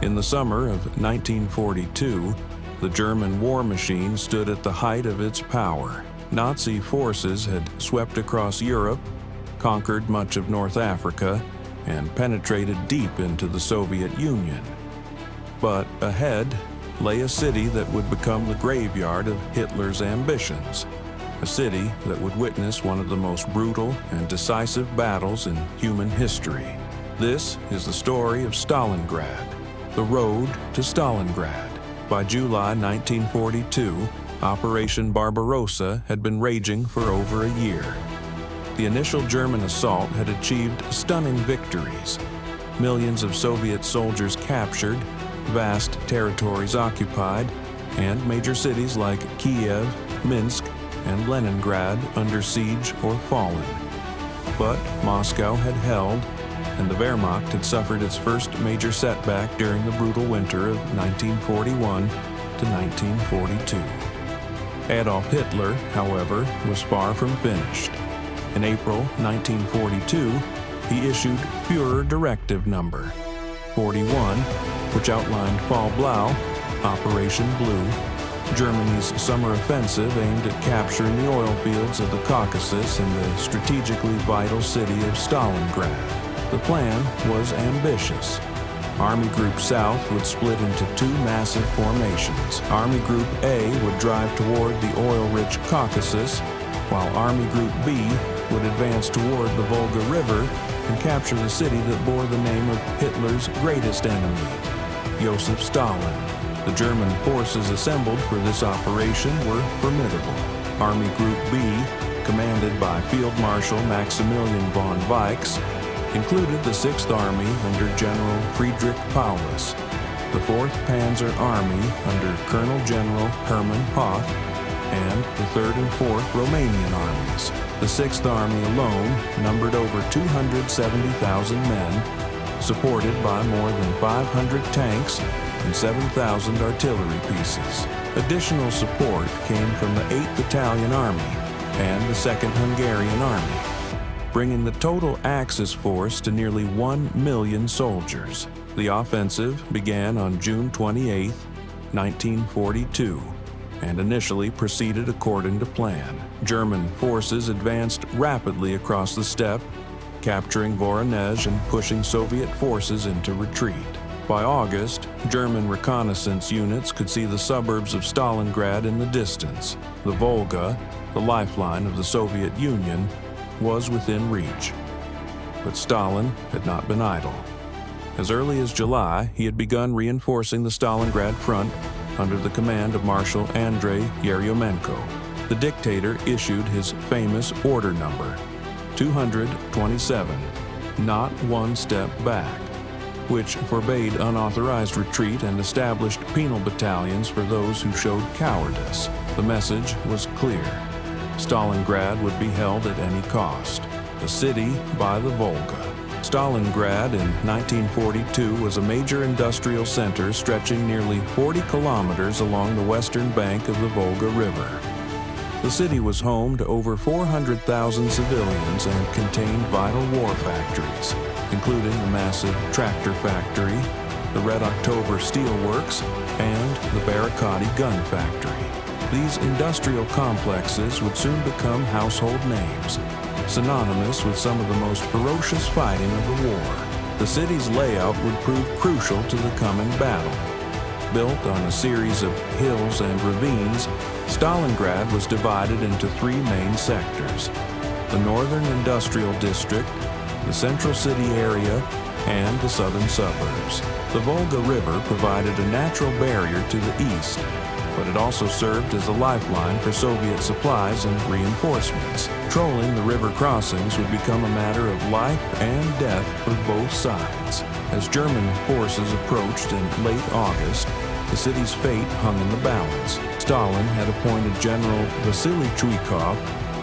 In the summer of 1942, the German war machine stood at the height of its power. Nazi forces had swept across Europe, conquered much of North Africa, and penetrated deep into the Soviet Union. But ahead lay a city that would become the graveyard of Hitler's ambitions, a city that would witness one of the most brutal and decisive battles in human history. This is the story of Stalingrad, the road to Stalingrad. By July 1942, Operation Barbarossa had been raging for over a year. The initial German assault had achieved stunning victories. Millions of Soviet soldiers captured, vast territories occupied, and major cities like Kiev, Minsk, and Leningrad under siege or fallen. But Moscow had held, and the Wehrmacht had suffered its first major setback during the brutal winter of 1941 to 1942. Adolf Hitler, however, was far from finished. In April 1942, he issued Führer Directive Number 41, which outlined Fall Blau, Operation Blue, Germany's summer offensive aimed at capturing the oil fields of the Caucasus and the strategically vital city of Stalingrad. The plan was ambitious. Army Group South would split into two massive formations. Army Group A would drive toward the oil-rich Caucasus, while Army Group B would advance toward the Volga River and capture the city that bore the name of Hitler's greatest enemy, Joseph Stalin. The German forces assembled for this operation were formidable. Army Group B, commanded by Field Marshal Maximilian von Weichs, included the 6th Army under General Friedrich Paulus, the 4th Panzer Army under Colonel General Hermann Hoth, and the 3rd and 4th Romanian armies. The 6th Army alone numbered over 270,000 men, supported by more than 500 tanks and 7,000 artillery pieces. Additional support came from the 8th Italian Army and the 2nd Hungarian Army, bringing the total Axis force to nearly 1 million soldiers. The offensive began on June 28, 1942, and initially proceeded according to plan. German forces advanced rapidly across the steppe, capturing Voronezh and pushing Soviet forces into retreat. By August, German reconnaissance units could see the suburbs of Stalingrad in the distance. The Volga, the lifeline of the Soviet Union, was within reach. But Stalin had not been idle. As early as July, he had begun reinforcing the Stalingrad front under the command of Marshal Andrei Yeryomenko. The dictator issued his famous order number, 227, not one step back, which forbade unauthorized retreat and established penal battalions for those who showed cowardice. The message was clear. Stalingrad would be held at any cost, the city by the Volga. Stalingrad in 1942 was a major industrial center stretching nearly 40 kilometers along the western bank of the Volga River. The city was home to over 400,000 civilians and contained vital war factories, including the massive tractor factory, the Red October Steel Works, and the Barakati Gun Factory. These industrial complexes would soon become household names, synonymous with some of the most ferocious fighting of the war. The city's layout would prove crucial to the coming battle. Built on a series of hills and ravines, Stalingrad was divided into three main sectors: the northern industrial district, the central city area, and the southern suburbs. The Volga River provided a natural barrier to the east, but it also served as a lifeline for Soviet supplies and reinforcements. Controlling the river crossings would become a matter of life and death for both sides. As German forces approached in late August, the city's fate hung in the balance. Stalin had appointed General Vasily Chuikov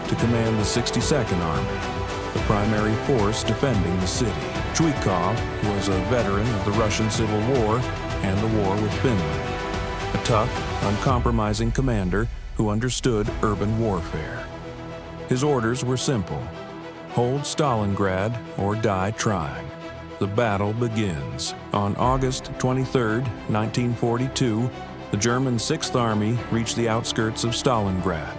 to command the 62nd Army, the primary force defending the city. Chuikov was a veteran of the Russian Civil War and the war with Finland, a tough, uncompromising commander who understood urban warfare. His orders were simple: hold Stalingrad or die trying. the battle begins. On August 23, 1942, the German Sixth Army reached the outskirts of Stalingrad.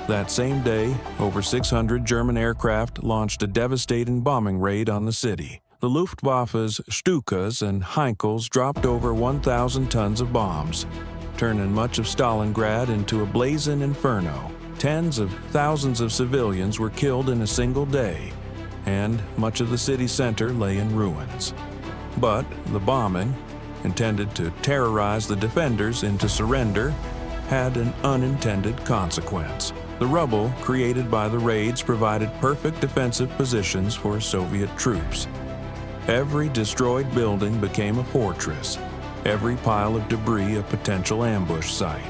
That same day, over 600 German aircraft launched a devastating bombing raid on the city. The Luftwaffe's Stukas and Heinkels dropped over 1,000 tons of bombs, turning much of Stalingrad into a blazing inferno. Tens of thousands of civilians were killed in a single day, and much of the city center lay in ruins. But the bombing, intended to terrorize the defenders into surrender, had an unintended consequence. The rubble created by the raids provided perfect defensive positions for Soviet troops. Every destroyed building became a fortress, every pile of debris a potential ambush site.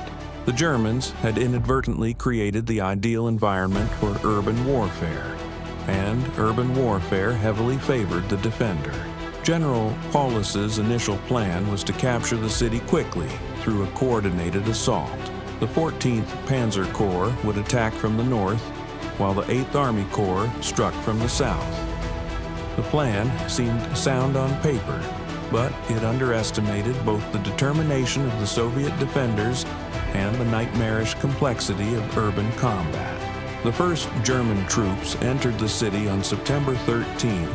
The Germans had inadvertently created the ideal environment for urban warfare, and urban warfare heavily favored the defender. General Paulus's initial plan was to capture the city quickly through a coordinated assault. The 14th Panzer Corps would attack from the north, while the 8th Army Corps struck from the south. The plan seemed sound on paper, but it underestimated both the determination of the Soviet defenders and the nightmarish complexity of urban combat. The first German troops entered the city on September 13,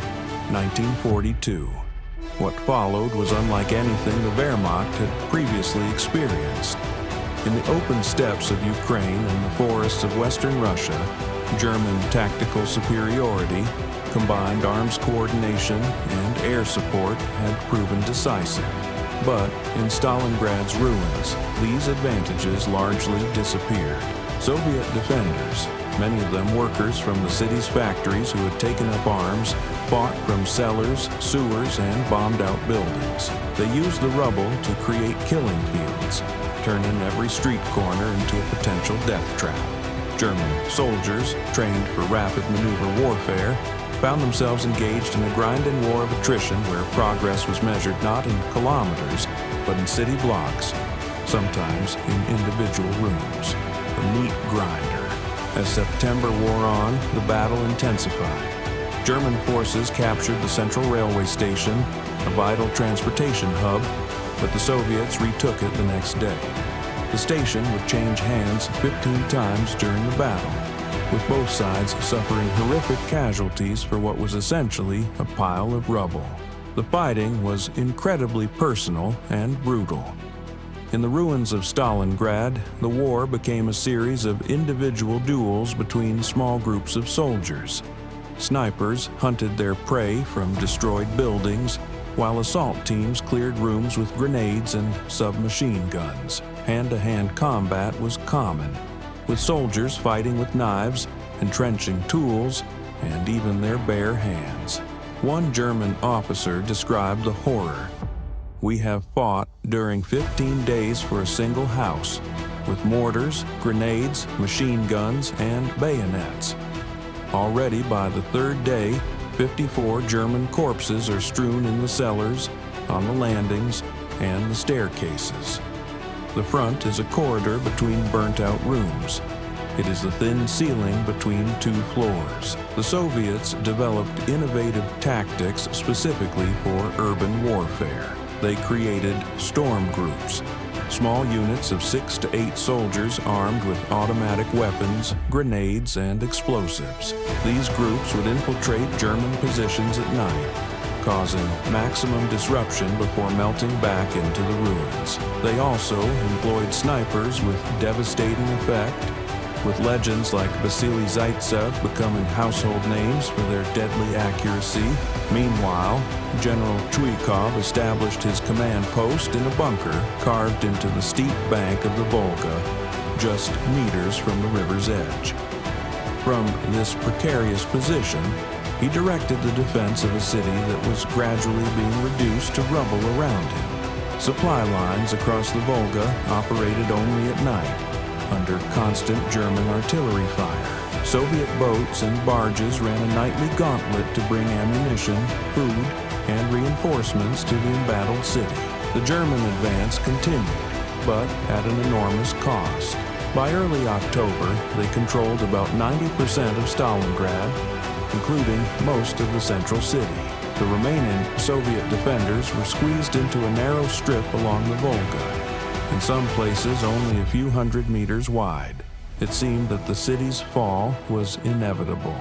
1942. What followed was unlike anything the Wehrmacht had previously experienced. In the open steppes of Ukraine and the forests of Western Russia, German tactical superiority, combined arms coordination, and air support had proven decisive. But in Stalingrad's ruins, these advantages largely disappeared. Soviet defenders, many of them workers from the city's factories who had taken up arms, fought from cellars, sewers, and bombed-out buildings. They used the rubble to create killing fields, turning every street corner into a potential death trap. German soldiers, trained for rapid maneuver warfare, found themselves engaged in a grinding war of attrition where progress was measured not in kilometers, but in city blocks, sometimes in individual rooms. The meat grinder. As September wore on, the battle intensified. German forces captured the central railway station, a vital transportation hub, but the Soviets retook it the next day. The station would change hands 15 times during the battle, with both sides suffering horrific casualties for what was essentially a pile of rubble. The fighting was incredibly personal and brutal. In the ruins of Stalingrad, the war became a series of individual duels between small groups of soldiers. Snipers hunted their prey from destroyed buildings, while assault teams cleared rooms with grenades and submachine guns. Hand-to-hand combat was common, with soldiers fighting with knives, entrenching tools, and even their bare hands. One German officer described the horror. "We have fought during 15 days for a single house, with mortars, grenades, machine guns, and bayonets. Already by the third day, 54 German corpses are strewn in the cellars, on the landings, and the staircases. The front is a corridor between burnt-out rooms. It is the thin ceiling between two floors." The Soviets developed innovative tactics specifically for urban warfare. They created storm groups, small units of 6 to 8 soldiers armed with automatic weapons, grenades, and explosives. These groups would infiltrate German positions at night, causing maximum disruption before melting back into the ruins. They also employed snipers with devastating effect, with legends like Vasily Zaitsev becoming household names for their deadly accuracy. Meanwhile, General Chuikov established his command post in a bunker carved into the steep bank of the Volga, just meters from the river's edge. From this precarious position, he directed the defense of a city that was gradually being reduced to rubble around him. Supply lines across the Volga operated only at night, under constant German artillery fire. Soviet boats and barges ran a nightly gauntlet to bring ammunition, food, and reinforcements to the embattled city. The German advance continued, but at an enormous cost. By early October, they controlled about 90% of Stalingrad, including most of the central city. The remaining Soviet defenders were squeezed into a narrow strip along the Volga, in some places only a few hundred meters wide. It seemed that the city's fall was inevitable.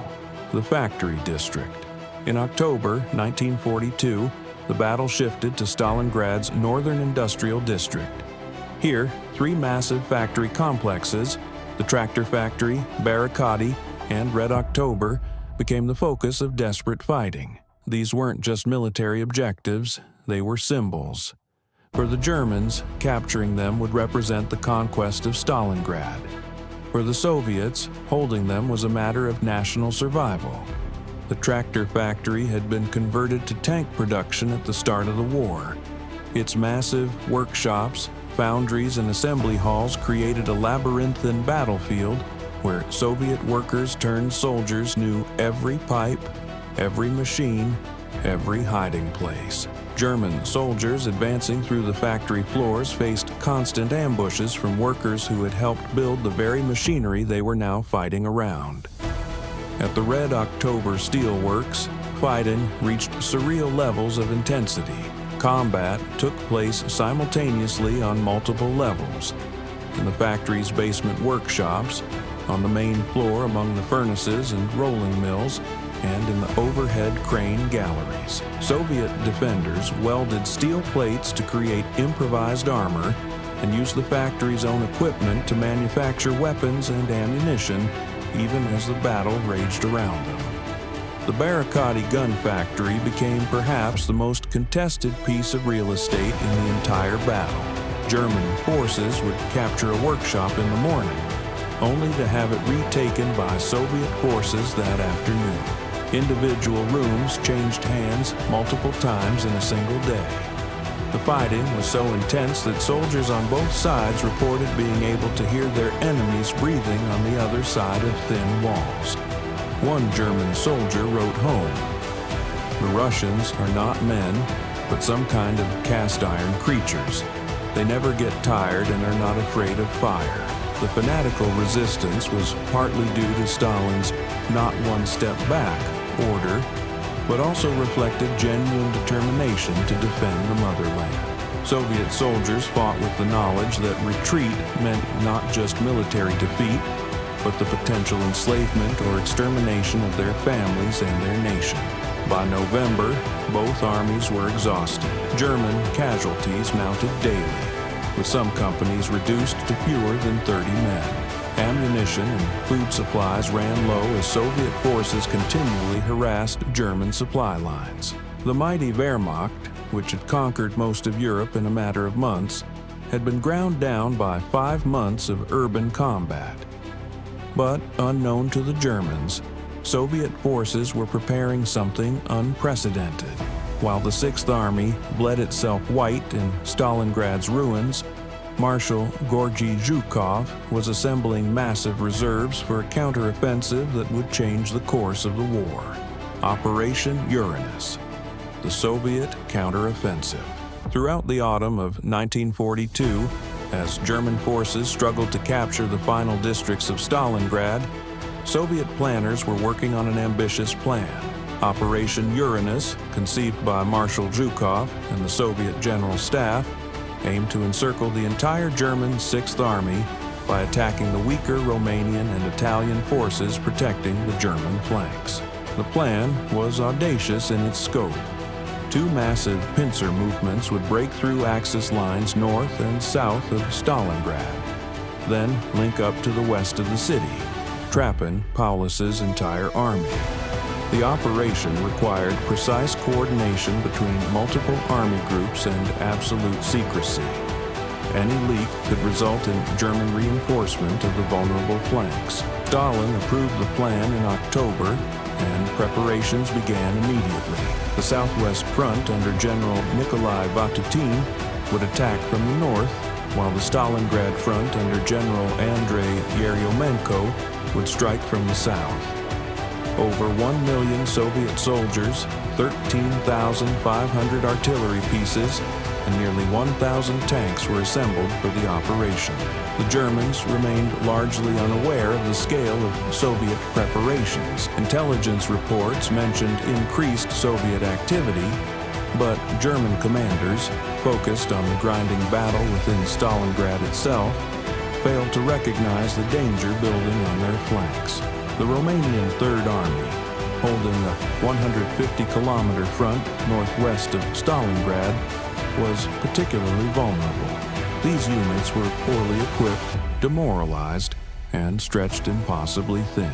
The Factory District. In October 1942, the battle shifted to Stalingrad's northern industrial district. Here, three massive factory complexes, the Tractor Factory, Barricadi, and Red October, became the focus of desperate fighting. These weren't just military objectives, they were symbols. For the Germans, capturing them would represent the conquest of Stalingrad. For the Soviets, holding them was a matter of national survival. The Tractor Factory had been converted to tank production at the start of the war. Its massive workshops, foundries, and assembly halls created a labyrinthine battlefield where Soviet workers turned soldiers knew every pipe, every machine, every hiding place. German soldiers advancing through the factory floors faced constant ambushes from workers who had helped build the very machinery they were now fighting around. At the Red October steelworks, fighting reached surreal levels of intensity. Combat took place simultaneously on multiple levels. In the factory's basement workshops, on the main floor among the furnaces and rolling mills, and in the overhead crane galleries. Soviet defenders welded steel plates to create improvised armor and used the factory's own equipment to manufacture weapons and ammunition, even as the battle raged around them. The Barricadi gun factory became perhaps the most contested piece of real estate in the entire battle. German forces would capture a workshop in the morning, only to have it retaken by Soviet forces that afternoon. Individual rooms changed hands multiple times in a single day. The fighting was so intense that soldiers on both sides reported being able to hear their enemies breathing on the other side of thin walls. One German soldier wrote home, "The Russians are not men, but some kind of cast-iron creatures. They never get tired and are not afraid of fire." The fanatical resistance was partly due to Stalin's "not one step back" order, but also reflected genuine determination to defend the motherland. Soviet soldiers fought with the knowledge that retreat meant not just military defeat, but the potential enslavement or extermination of their families and their nation. By November, both armies were exhausted. German casualties mounted daily, with some companies reduced to fewer than 30 men. Ammunition and food supplies ran low as Soviet forces continually harassed German supply lines. The mighty Wehrmacht, which had conquered most of Europe in a matter of months, had been ground down by 5 months of urban combat. But, unknown to the Germans, Soviet forces were preparing something unprecedented. While the Sixth Army bled itself white in Stalingrad's ruins, Marshal Georgy Zhukov was assembling massive reserves for a counteroffensive that would change the course of the war. Operation Uranus, the Soviet counteroffensive. Throughout the autumn of 1942, as German forces struggled to capture the final districts of Stalingrad, Soviet planners were working on an ambitious plan. Operation Uranus, conceived by Marshal Zhukov and the Soviet General Staff, aimed to encircle the entire German Sixth Army by attacking the weaker Romanian and Italian forces protecting the German flanks. The plan was audacious in its scope. 2 massive pincer movements would break through Axis lines north and south of Stalingrad, then link up to the west of the city, trapping Paulus's entire army. The operation required precise coordination between multiple army groups and absolute secrecy. Any leak could result in German reinforcement of the vulnerable flanks. Stalin approved the plan in October, and preparations began immediately. The Southwest Front under General Nikolai Vatutin would attack from the north, while the Stalingrad Front under General Andrei Yeryomenko would strike from the south. Over 1 million Soviet soldiers, 13,500 artillery pieces, and nearly 1,000 tanks were assembled for the operation. The Germans remained largely unaware of the scale of Soviet preparations. Intelligence reports mentioned increased Soviet activity, but German commanders, focused on the grinding battle within Stalingrad itself, failed to recognize the danger building on their flanks. The Romanian Third Army, holding a 150-kilometer front northwest of Stalingrad, was particularly vulnerable. These units were poorly equipped, demoralized, and stretched impossibly thin.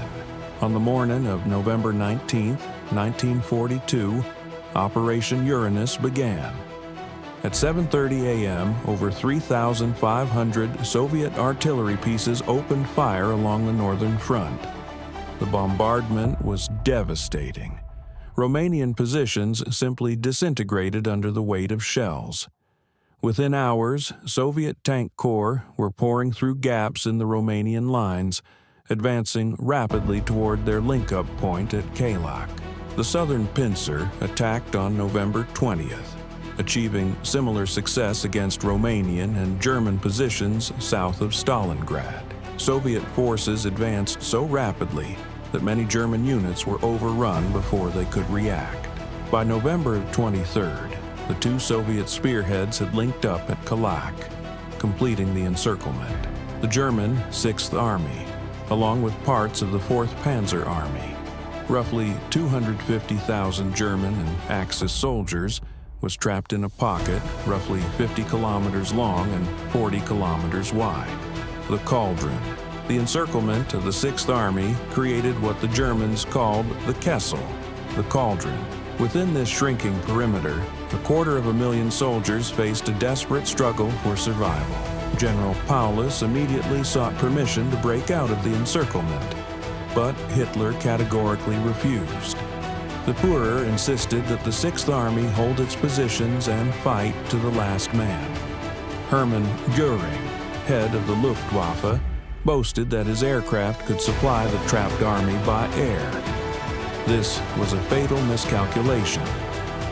On the morning of November 19, 1942, Operation Uranus began. At 7:30 a.m., over 3,500 Soviet artillery pieces opened fire along the northern front. The bombardment was devastating. Romanian positions simply disintegrated under the weight of shells. Within hours, Soviet tank corps were pouring through gaps in the Romanian lines, advancing rapidly toward their link-up point at Kalak. The southern pincer attacked on November 20th, achieving similar success against Romanian and German positions south of Stalingrad. Soviet forces advanced so rapidly that many German units were overrun before they could react. By November 23rd, the two Soviet spearheads had linked up at Kalak, completing the encirclement. The German Sixth Army, along with parts of the 4th Panzer Army, roughly 250,000 German and Axis soldiers, was trapped in a pocket roughly 50 kilometers long and 40 kilometers wide. The Cauldron. The encirclement of the Sixth Army created what the Germans called the Kessel, the Cauldron. Within this shrinking perimeter, 250,000 soldiers faced a desperate struggle for survival. General Paulus immediately sought permission to break out of the encirclement, but Hitler categorically refused. The Führer insisted that the Sixth Army hold its positions and fight to the last man. Hermann Göring, head of the Luftwaffe, boasted that his aircraft could supply the trapped army by air. This was a fatal miscalculation.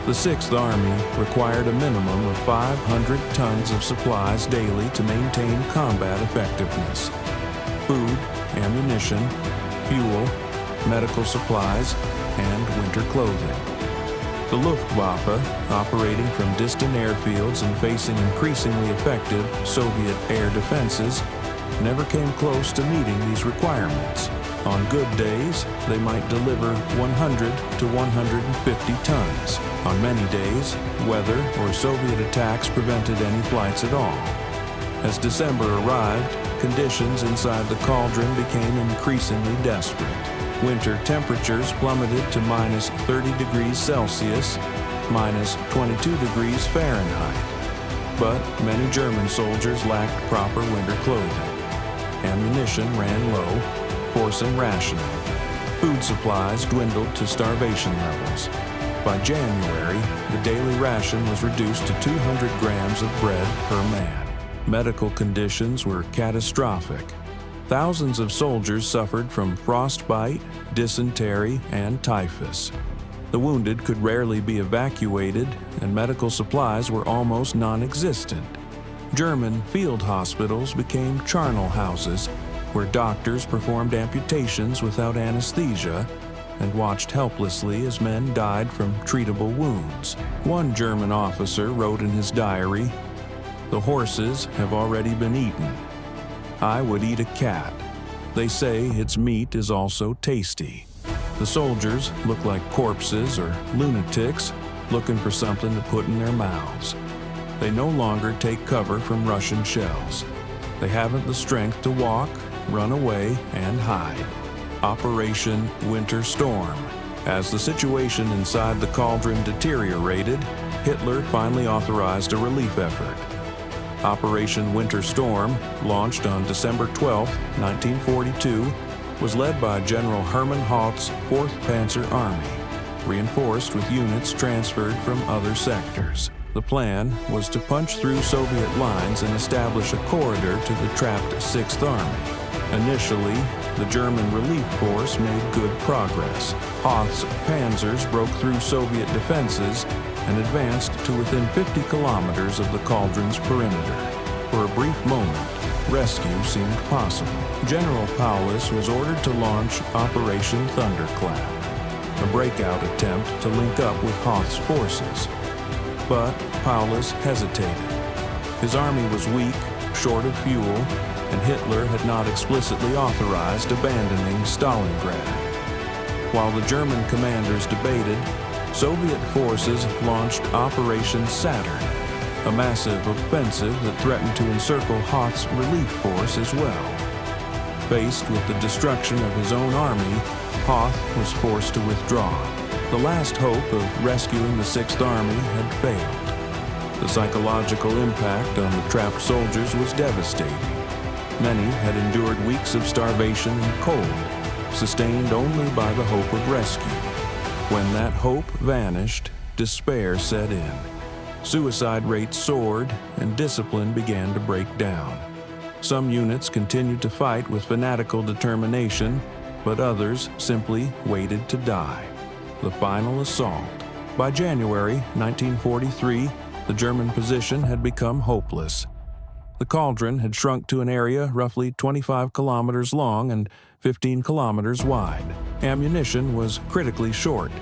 The Sixth Army required a minimum of 500 tons of supplies daily to maintain combat effectiveness. Food, ammunition, fuel, medical supplies, and winter clothing. The Luftwaffe, operating from distant airfields and facing increasingly effective Soviet air defenses, never came close to meeting these requirements. On good days, they might deliver 100 to 150 tons. On many days, weather or Soviet attacks prevented any flights at all. As December arrived, conditions inside the Cauldron became increasingly desperate. Winter temperatures plummeted to minus 30 degrees Celsius, minus 22 degrees Fahrenheit. But many German soldiers lacked proper winter clothing. Ammunition ran low, forcing rationing. Food supplies dwindled to starvation levels. By January, the daily ration was reduced to 200 grams of bread per man. Medical conditions were catastrophic. Thousands of soldiers suffered from frostbite, dysentery, and typhus. The wounded could rarely be evacuated, and medical supplies were almost non-existent. German field hospitals became charnel houses, where doctors performed amputations without anesthesia and watched helplessly as men died from treatable wounds. One German officer wrote in his diary, "The horses have already been eaten. I would eat a cat. They say its meat is also tasty." The soldiers look like corpses or lunatics looking for something to put in their mouths. They no longer take cover from Russian shells. They haven't the strength to walk, run away, and hide. Operation Winter Storm. As the situation inside the Cauldron deteriorated, Hitler finally authorized a relief effort. Operation Winter Storm, launched on December 12, 1942, was led by General Hermann Haupt's 4th Panzer Army, reinforced with units transferred from other sectors. The plan was to punch through Soviet lines and establish a corridor to the trapped Sixth Army. Initially, the German relief force made good progress. Hoth's panzers broke through Soviet defenses, and advanced to within 50 kilometers of the cauldron's perimeter. For a brief moment, rescue seemed possible. General Paulus was ordered to launch Operation Thunderclap, a breakout attempt to link up with Hoth's forces. But Paulus hesitated. His army was weak, short of fuel, and Hitler had not explicitly authorized abandoning Stalingrad. While the German commanders debated, Soviet forces launched Operation Saturn, a massive offensive that threatened to encircle Hoth's relief force as well. Faced with the destruction of his own army, Hoth was forced to withdraw. The last hope of rescuing the Sixth Army had failed. The psychological impact on the trapped soldiers was devastating. Many had endured weeks of starvation and cold, sustained only by the hope of rescue. When that hope vanished, despair set in. Suicide rates soared, and discipline began to break down. Some units continued to fight with fanatical determination, but others simply waited to die. The final assault. By January 1943, the German position had become hopeless. The cauldron had shrunk to an area roughly 25 kilometers long and 15 kilometers wide. Ammunition was critically short.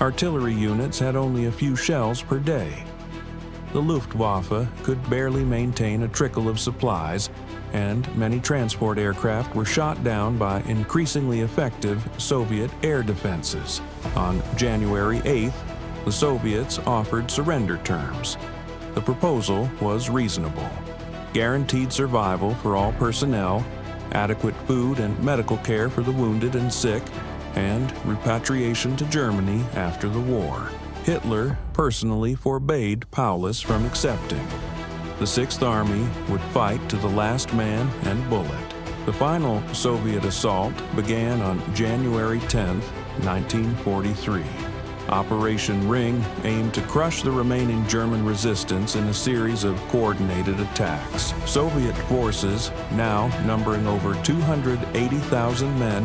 Artillery units had only a few shells per day. The Luftwaffe could barely maintain a trickle of supplies, and many transport aircraft were shot down by increasingly effective Soviet air defenses. On January 8th, the Soviets offered surrender terms. The proposal was reasonable: guaranteed survival for all personnel, adequate food and medical care for the wounded and sick, and repatriation to Germany after the war. Hitler personally forbade Paulus from accepting. The Sixth Army would fight to the last man and bullet. The final Soviet assault began on January 10, 1943. Operation Ring aimed to crush the remaining German resistance in a series of coordinated attacks. Soviet forces, now numbering over 280,000 men,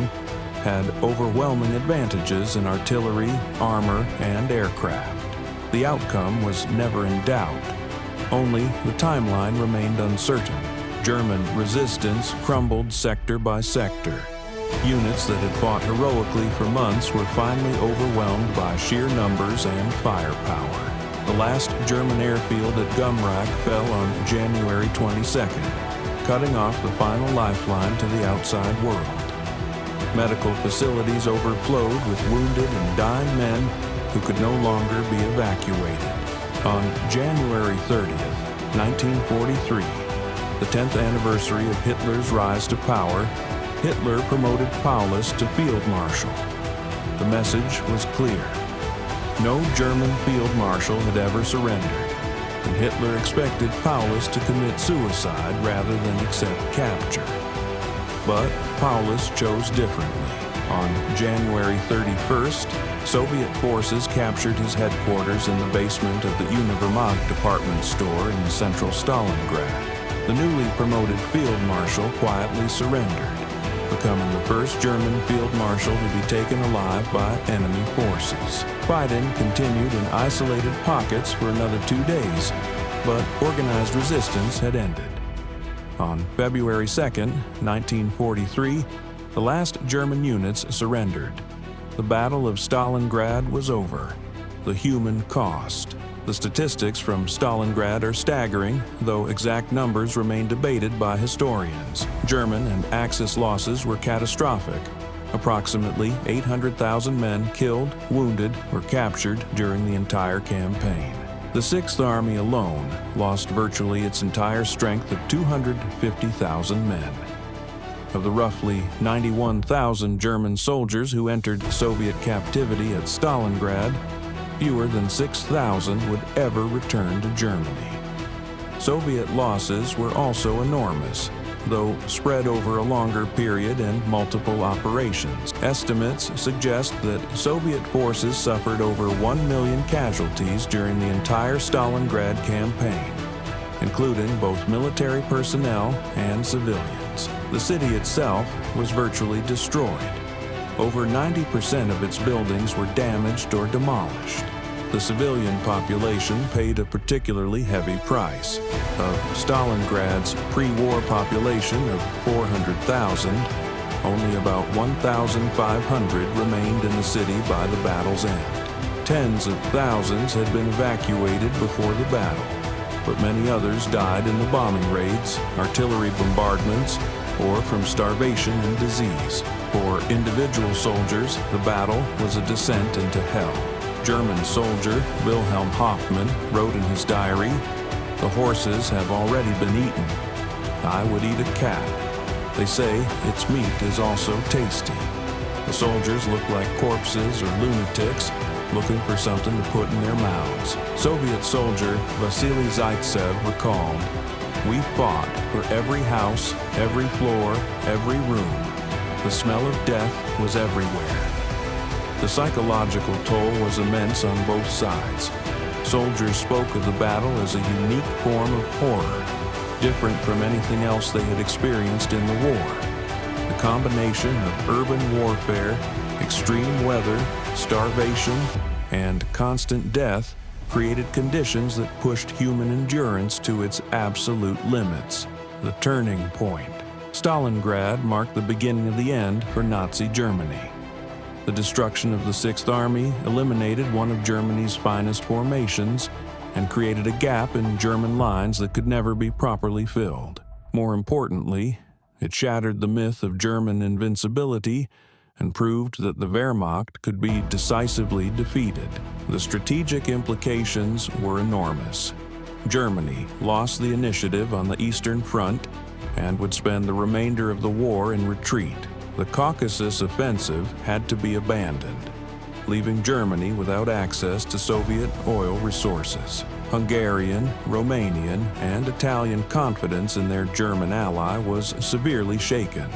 had overwhelming advantages in artillery, armor, and aircraft. The outcome was never in doubt. Only the timeline remained uncertain. German resistance crumbled sector by sector. Units that had fought heroically for months were finally overwhelmed by sheer numbers and firepower. The last German airfield at Gumrak fell on January 22nd, cutting off the final lifeline to the outside world. Medical facilities overflowed with wounded and dying men who could no longer be evacuated. On January 30th, 1943, the 10th anniversary of Hitler's rise to power, Hitler promoted Paulus to field marshal. The message was clear. No German field marshal had ever surrendered, and Hitler expected Paulus to commit suicide rather than accept capture. But Paulus chose differently. On January 31st, Soviet forces captured his headquarters in the basement of the Univermag department store in central Stalingrad. The newly promoted field marshal quietly surrendered, becoming the first German field marshal to be taken alive by enemy forces. Fighting continued in isolated pockets for another 2 days, but organized resistance had ended. On February 2nd, 1943, the last German units surrendered. The Battle of Stalingrad was over. The human cost. The statistics from Stalingrad are staggering, though exact numbers remain debated by historians. German and Axis losses were catastrophic. Approximately 800,000 men killed, wounded, or captured during the entire campaign. The Sixth Army alone lost virtually its entire strength of 250,000 men. Of the roughly 91,000 German soldiers who entered Soviet captivity at Stalingrad, fewer than 6,000 would ever return to Germany. Soviet losses were also enormous, though spread over a longer period and multiple operations. Estimates suggest that Soviet forces suffered over 1 million casualties during the entire Stalingrad campaign, including both military personnel and civilians. The city itself was virtually destroyed. Over 90% of its buildings were damaged or demolished. The civilian population paid a particularly heavy price. Of Stalingrad's pre-war population of 400,000, only about 1,500 remained in the city by the battle's end. Tens of thousands had been evacuated before the battle, but many others died in the bombing raids, artillery bombardments, or from starvation and disease. For individual soldiers, the battle was a descent into hell. German soldier Wilhelm Hoffmann wrote in his diary, "The horses have already been eaten. I would eat a cat. They say its meat is also tasty." The soldiers looked like corpses or lunatics, looking for something to put in their mouths. Soviet soldier Vasily Zaitsev recalled, "We fought for every house, every floor, every room. The smell of death was everywhere." The psychological toll was immense on both sides. Soldiers spoke of the battle as a unique form of horror, different from anything else they had experienced in the war. The combination of urban warfare, extreme weather, starvation, and constant death created conditions that pushed human endurance to its absolute limits. The turning point. Stalingrad marked the beginning of the end for Nazi Germany. The destruction of the Sixth Army eliminated one of Germany's finest formations and created a gap in German lines that could never be properly filled. More importantly, it shattered the myth of German invincibility and proved that the Wehrmacht could be decisively defeated. The strategic implications were enormous. Germany lost the initiative on the Eastern Front and would spend the remainder of the war in retreat. The Caucasus offensive had to be abandoned, leaving Germany without access to Soviet oil resources. Hungarian, Romanian, and Italian confidence in their German ally was severely shaken,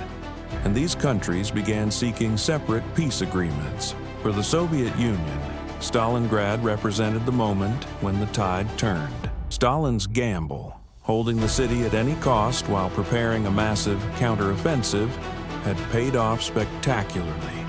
and these countries began seeking separate peace agreements. For the Soviet Union, Stalingrad represented the moment when the tide turned. Stalin's gamble, holding the city at any cost while preparing a massive counteroffensive, had paid off spectacularly.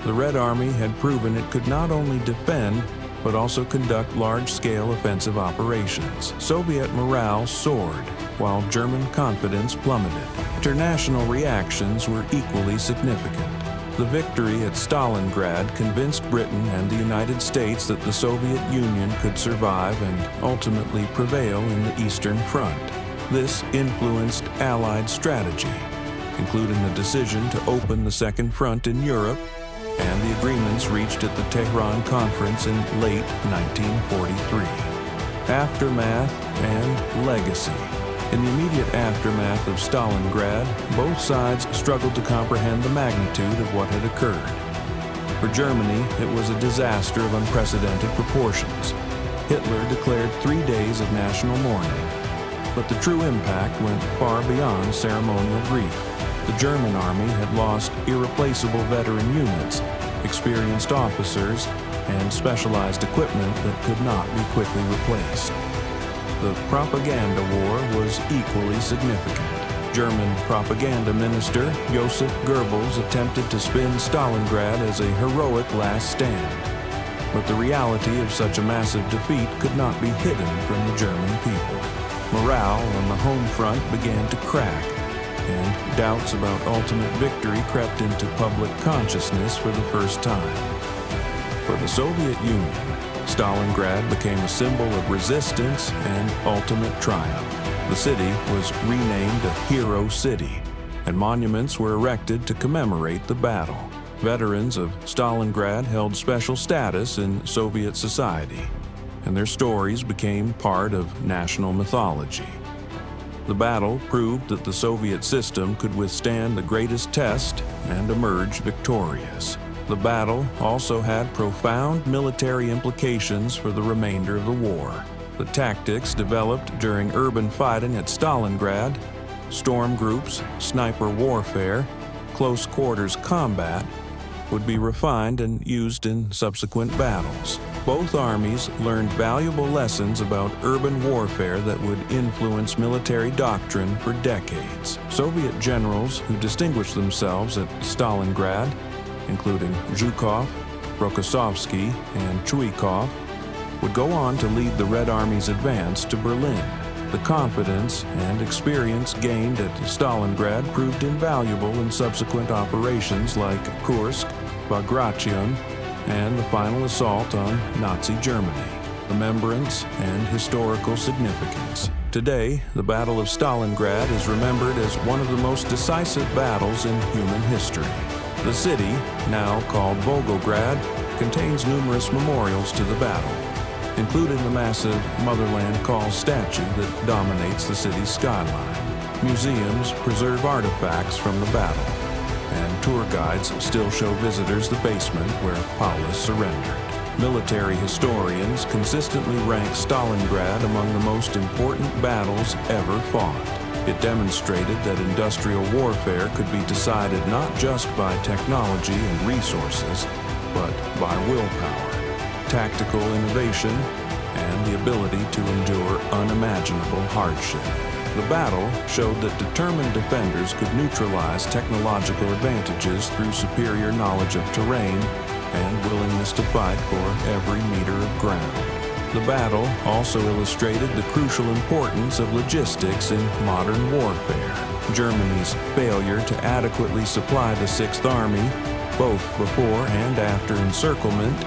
The Red Army had proven it could not only defend, but also conduct large-scale offensive operations. Soviet morale soared, while German confidence plummeted. International reactions were equally significant. The victory at Stalingrad convinced Britain and the United States that the Soviet Union could survive and ultimately prevail in the Eastern Front. This influenced Allied strategy, including the decision to open the Second Front in Europe and the agreements reached at the Tehran Conference in late 1943. Aftermath and legacy. In the immediate aftermath of Stalingrad, both sides struggled to comprehend the magnitude of what had occurred. For Germany, it was a disaster of unprecedented proportions. Hitler declared 3 days of national mourning, but the true impact went far beyond ceremonial grief. The German army had lost irreplaceable veteran units, experienced officers, and specialized equipment that could not be quickly replaced. The propaganda war was equally significant. German propaganda minister Joseph Goebbels attempted to spin Stalingrad as a heroic last stand. But the reality of such a massive defeat could not be hidden from the German people. Morale on the home front began to crack, and doubts about ultimate victory crept into public consciousness for the first time. For the Soviet Union, Stalingrad became a symbol of resistance and ultimate triumph. The city was renamed a Hero City, and monuments were erected to commemorate the battle. Veterans of Stalingrad held special status in Soviet society, and their stories became part of national mythology. The battle proved that the Soviet system could withstand the greatest test and emerge victorious. The battle also had profound military implications for the remainder of the war. The tactics developed during urban fighting at Stalingrad, storm groups, sniper warfare, close quarters combat, would be refined and used in subsequent battles. Both armies learned valuable lessons about urban warfare that would influence military doctrine for decades. Soviet generals who distinguished themselves at Stalingrad, including Zhukov, Rokossovsky, and Chuikov, would go on to lead the Red Army's advance to Berlin. The confidence and experience gained at Stalingrad proved invaluable in subsequent operations like Kursk, Bagration, and the final assault on Nazi Germany. Remembrance and historical significance. Today, the Battle of Stalingrad is remembered as one of the most decisive battles in human history. The city, now called Volgograd, contains numerous memorials to the battle, including the massive Motherland Call statue that dominates the city's skyline. Museums preserve artifacts from the battle, and tour guides still show visitors the basement where Paulus surrendered. Military historians consistently rank Stalingrad among the most important battles ever fought. It demonstrated that industrial warfare could be decided not just by technology and resources, but by willpower, tactical innovation, and the ability to endure unimaginable hardship. The battle showed that determined defenders could neutralize technological advantages through superior knowledge of terrain and willingness to fight for every meter of ground. The battle also illustrated the crucial importance of logistics in modern warfare. Germany's failure to adequately supply the Sixth Army, both before and after encirclement,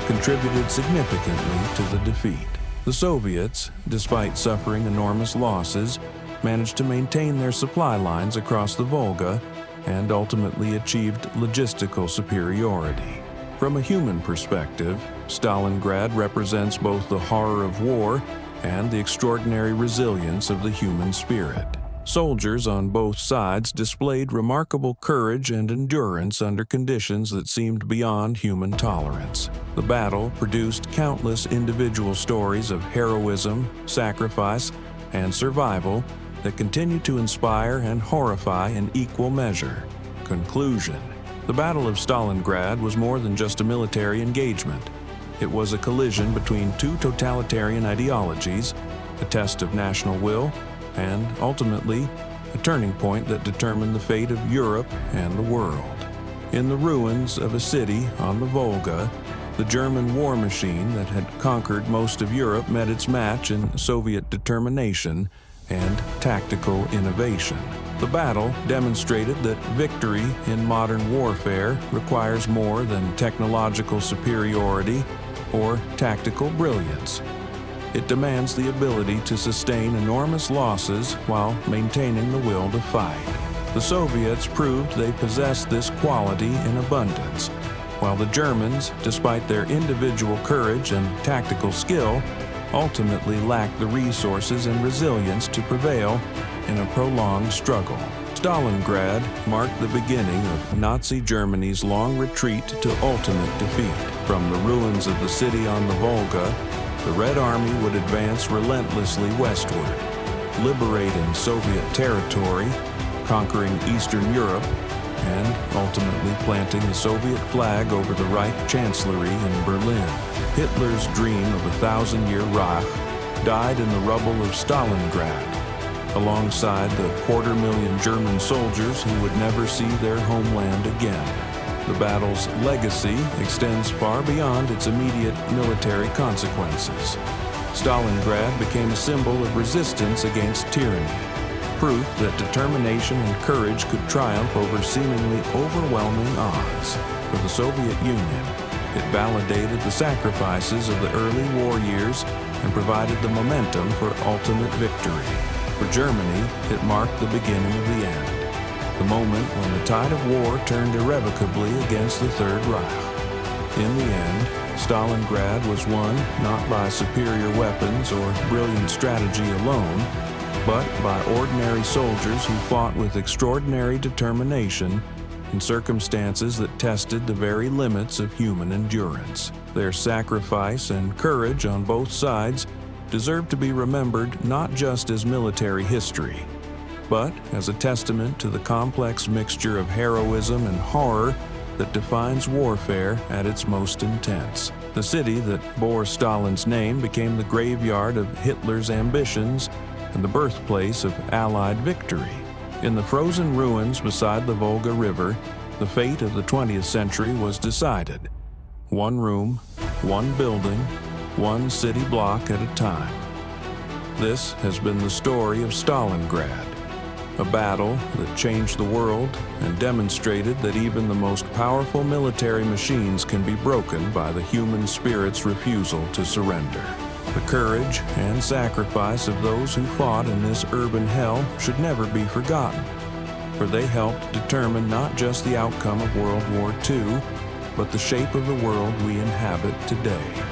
contributed significantly to the defeat. The Soviets, despite suffering enormous losses, managed to maintain their supply lines across the Volga and ultimately achieved logistical superiority. From a human perspective, Stalingrad represents both the horror of war and the extraordinary resilience of the human spirit. Soldiers on both sides displayed remarkable courage and endurance under conditions that seemed beyond human tolerance. The battle produced countless individual stories of heroism, sacrifice, and survival that continue to inspire and horrify in equal measure. Conclusion. The Battle of Stalingrad was more than just a military engagement. It was a collision between two totalitarian ideologies, a test of national will, and ultimately, a turning point that determined the fate of Europe and the world. In the ruins of a city on the Volga, the German war machine that had conquered most of Europe met its match in Soviet determination and tactical innovation. The battle demonstrated that victory in modern warfare requires more than technological superiority or tactical brilliance. It demands the ability to sustain enormous losses while maintaining the will to fight. The Soviets proved they possessed this quality in abundance, while the Germans, despite their individual courage and tactical skill, ultimately lacked the resources and resilience to prevail in a prolonged struggle. Stalingrad marked the beginning of Nazi Germany's long retreat to ultimate defeat. From the ruins of the city on the Volga, the Red Army would advance relentlessly westward, liberating Soviet territory, conquering Eastern Europe, and ultimately planting the Soviet flag over the Reich Chancellery in Berlin. Hitler's dream of a 1,000-year Reich died in the rubble of Stalingrad, alongside the 250,000 German soldiers who would never see their homeland again. The battle's legacy extends far beyond its immediate military consequences. Stalingrad became a symbol of resistance against tyranny, proof that determination and courage could triumph over seemingly overwhelming odds. For the Soviet Union, it validated the sacrifices of the early war years and provided the momentum for ultimate victory. For Germany, it marked the beginning of the end, the moment when the tide of war turned irrevocably against the Third Reich. In the end, Stalingrad was won not by superior weapons or brilliant strategy alone, but by ordinary soldiers who fought with extraordinary determination in circumstances that tested the very limits of human endurance. Their sacrifice and courage on both sides deserve to be remembered not just as military history, but as a testament to the complex mixture of heroism and horror that defines warfare at its most intense. The city that bore Stalin's name became the graveyard of Hitler's ambitions and the birthplace of Allied victory. In the frozen ruins beside the Volga River, the fate of the 20th century was decided. One room, one building, one city block at a time. This has been the story of Stalingrad, a battle that changed the world and demonstrated that even the most powerful military machines can be broken by the human spirit's refusal to surrender. The courage and sacrifice of those who fought in this urban hell should never be forgotten, for they helped determine not just the outcome of World War II, but the shape of the world we inhabit today.